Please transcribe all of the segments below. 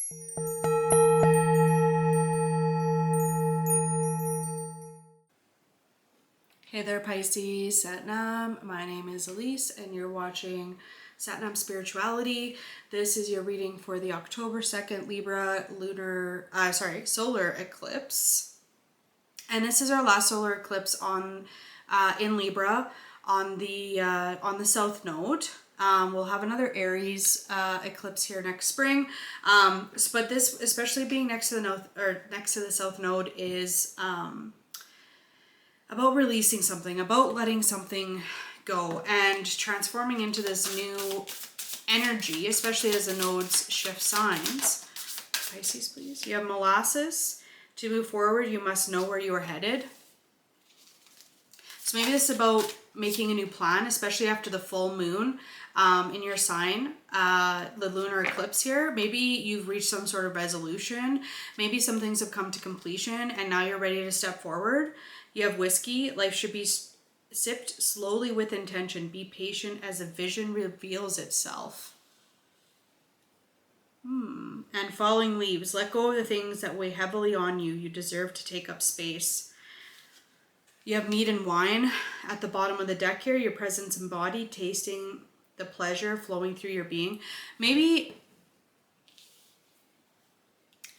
Hey there, Pisces, Satnam. My name is Elise and you're watching Satnam Spirituality. This is your reading for the October 2nd Libra solar eclipse. And this is our last solar eclipse on in Libra on the south node. We'll have another Aries eclipse here next spring. But this, especially being next to the north or next to the south node, is about releasing something, about letting something go and transforming into this new energy, especially as the nodes shift signs. Pisces, please. You have molasses. To move forward, you must know where you are headed. So maybe this is about making a new plan, especially after the full moon in your sign, the lunar eclipse here. Maybe you've reached some sort of resolution. Maybe some things have come to completion and now you're ready to step forward. You have whiskey. Life should be sipped slowly with intention. Be patient as a vision reveals itself. And falling leaves. Let go of the things that weigh heavily on you. You deserve to take up space. You have meat and wine at the bottom of the deck here. Your presence embodied, tasting the pleasure flowing through your being. Maybe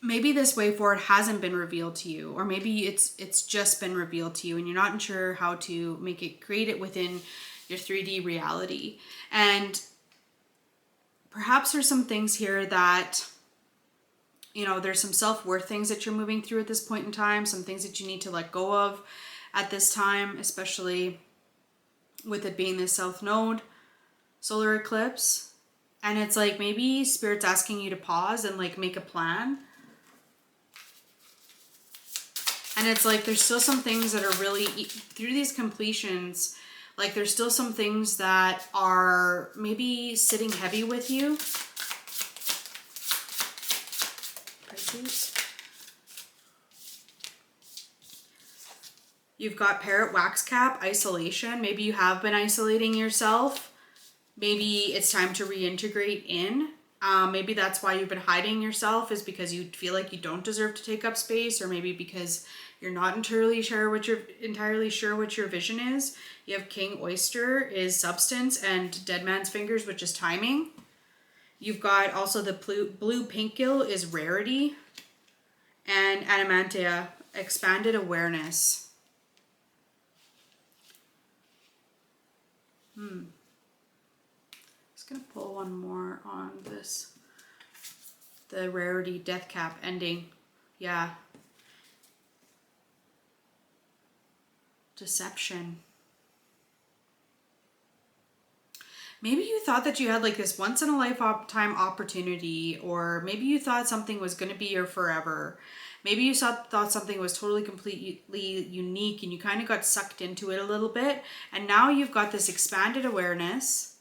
this way forward hasn't been revealed to you, or maybe it's just been revealed to you and you're not sure how to create it within your 3D reality. And perhaps there's some things here that, there's some self-worth things that you're moving through at this point in time, some things that you need to let go of at this time, especially with it being the south node solar eclipse. And it's like maybe Spirit's asking you to pause and make a plan. And it's like there's still some things that are really, through these completions, there's still some things that are maybe sitting heavy with you. Pisces. You've got parrot, wax cap, isolation. Maybe you have been isolating yourself. Maybe it's time to reintegrate in. Maybe that's why you've been hiding yourself, is because you feel like you don't deserve to take up space, or maybe because you're not entirely sure what your vision is. You have king, oyster is substance, and dead man's fingers, which is timing. You've got also the blue pink gill is rarity, and animantia, expanded awareness. Just gonna pull one more on this. The rarity, death cap, ending. Yeah. Deception. Maybe you thought that you had this once in a lifetime opportunity, or maybe you thought something was going to be your forever. Maybe you thought something was totally completely unique and you kind of got sucked into it a little bit. And now you've got this expanded awareness.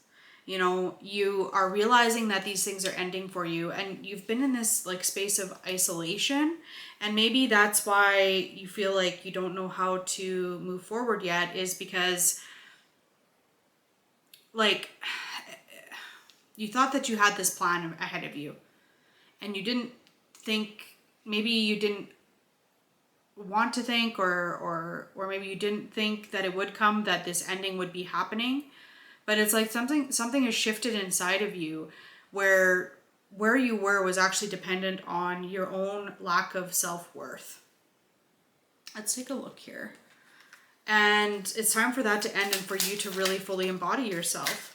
You are realizing that these things are ending for you, and you've been in this space of isolation, and maybe that's why you feel like you don't know how to move forward yet, is because you thought that you had this plan ahead of you and you didn't think, maybe you didn't want to think, or maybe you didn't think that it would come, that this ending would be happening. But it's like something has shifted inside of you where you were was actually dependent on your own lack of self-worth. Let's take a look here. And it's time for that to end and for you to really fully embody yourself.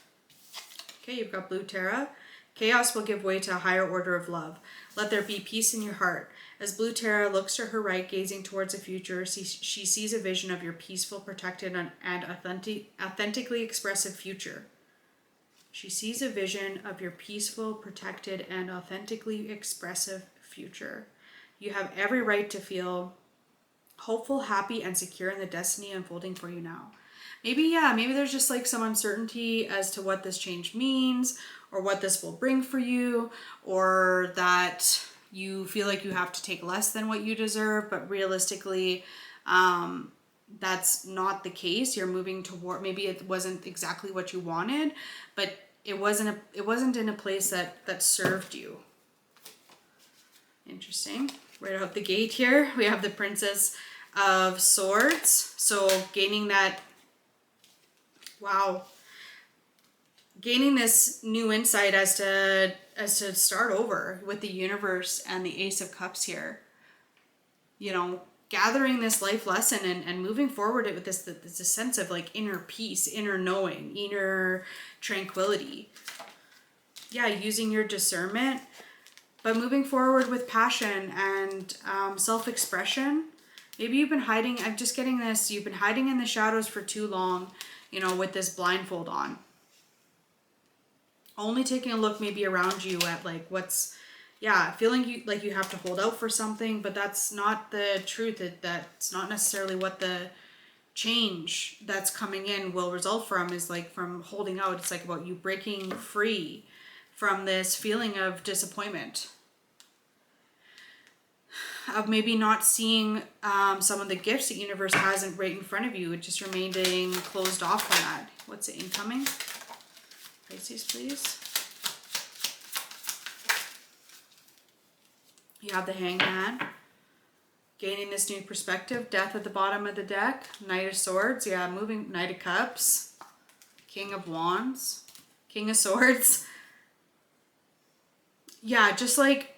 Okay, you've got blue Terra. Chaos will give way to a higher order of love. Let there be peace in your heart. As blue Terra looks to her right, gazing towards the future, she sees a vision of your peaceful, protected, and authentically expressive future. She sees a vision of your peaceful, protected, and authentically expressive future. You have every right to feel hopeful, happy, and secure in the destiny unfolding for you now. Maybe there's just some uncertainty as to what this change means, or what this will bring for you, or that you feel like you have to take less than what you deserve, but realistically, that's not the case. You're moving toward, maybe it wasn't exactly what you wanted, but it wasn't in a place that served you. Interesting. Right out the gate here, we have the Princess of Swords. So gaining that, wow, gaining this new insight as to start over with the universe and the Ace of Cups here. You know, gathering this life lesson and moving forward with this sense of like inner peace, inner knowing, inner tranquility. Yeah, using your discernment, but moving forward with passion and self-expression. Maybe you've been hiding, I'm just getting this, you've been hiding in the shadows for too long, you know, with this blindfold on. Only taking a look maybe around you at like what's, yeah, feeling like you have to hold out for something, but that's not the truth. That's not necessarily what the change that's coming in will result from, is like from holding out. It's like about you breaking free from this feeling of disappointment, of maybe not seeing some of the gifts the universe hasn't right in front of you, just remaining closed off from that. What's the incoming? Pisces, please. You have the Hangman. Gaining this new perspective. Death at the bottom of the deck. Knight of Swords. Yeah, moving. Knight of Cups. King of Wands. King of Swords. Yeah, just like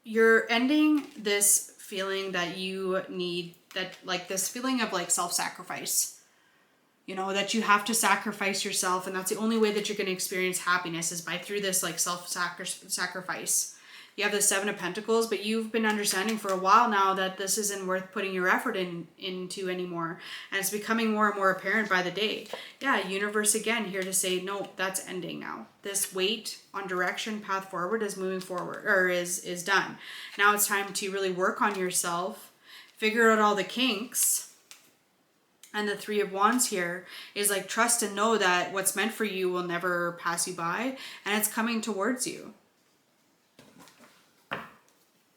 you're ending this feeling that you need, that like this feeling of like self-sacrifice. You know, that you have to sacrifice yourself, and that's the only way that you're going to experience happiness is by through this like self-sacrifice. You have the Seven of Pentacles, but you've been understanding for a while now that this isn't worth putting your effort into anymore. And it's becoming more and more apparent by the day. Yeah, universe again here to say, no, that's ending now. This wait on direction, path forward is moving forward, or is done. Now it's time to really work on yourself, figure out all the kinks. And the Three of Wands here is like trust and know that what's meant for you will never pass you by, and it's coming towards you.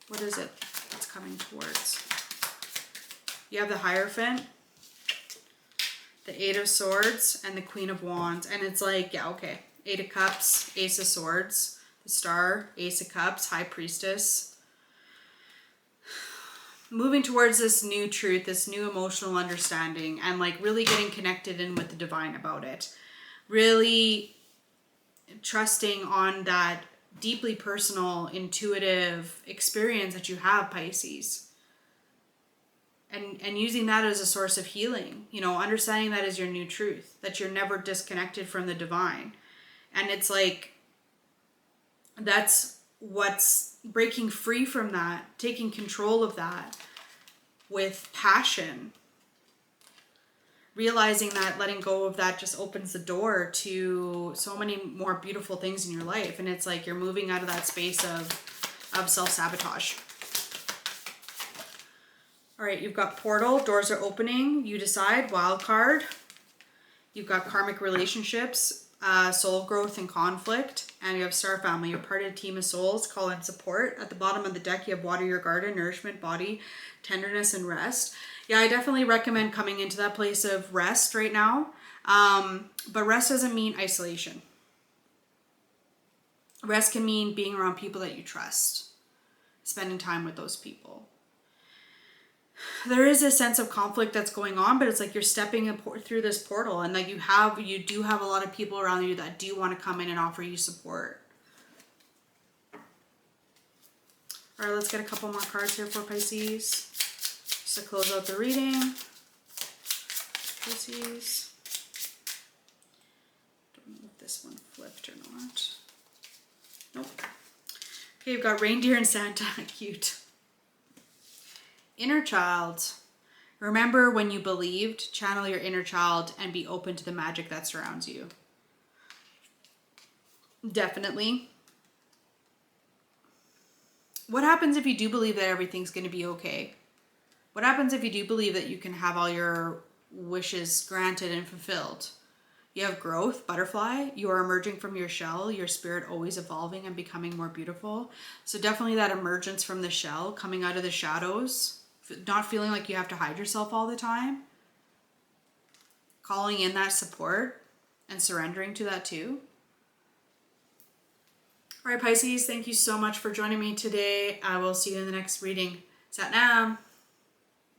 What is it that's coming towards? You have the Hierophant, the Eight of Swords, and the Queen of Wands. And it's like, yeah, okay. Eight of Cups, Ace of Swords, the Star, Ace of Cups, High Priestess. Moving towards this new truth, this new emotional understanding, and like really getting connected in with the divine about it. Really trusting on that deeply personal, intuitive experience that you have, Pisces. And using that as a source of healing, you know, understanding that as your new truth, that you're never disconnected from the divine. And it's like, that's what's breaking free from that, taking control of that with passion. Realizing that letting go of that just opens the door to so many more beautiful things in your life. And it's like you're moving out of that space of self-sabotage. All right, you've got Portal, doors are opening, you decide, wild card. You've got karmic relationships, soul growth and conflict, and you have Star Family. You're part of a team of souls, call in support. At the bottom of the deck, you have water your garden, nourishment, body, tenderness, and rest. Yeah, I definitely recommend coming into that place of rest right now. But rest doesn't mean isolation. Rest can mean being around people that you trust, spending time with those people. There is a sense of conflict that's going on, but it's like you're stepping through this portal, and like you do have a lot of people around you that do want to come in and offer you support. All right, let's get a couple more cards here for Pisces, just to close out the reading. Pisces. Don't know if this one flipped or not. Nope. Okay, you've got reindeer and Santa. Cute. Inner child. Remember when you believed, channel your inner child and be open to the magic that surrounds you. Definitely. What happens if you do believe that everything's going to be okay? What happens if you do believe that you can have all your wishes granted and fulfilled? You have growth, butterfly. You are emerging from your shell, your spirit always evolving and becoming more beautiful. So definitely that emergence from the shell, coming out of the shadows, not feeling like you have to hide yourself all the time. Calling in that support and surrendering to that too. All right, Pisces, thank you so much for joining me today. I will see you in the next reading. Sat Nam.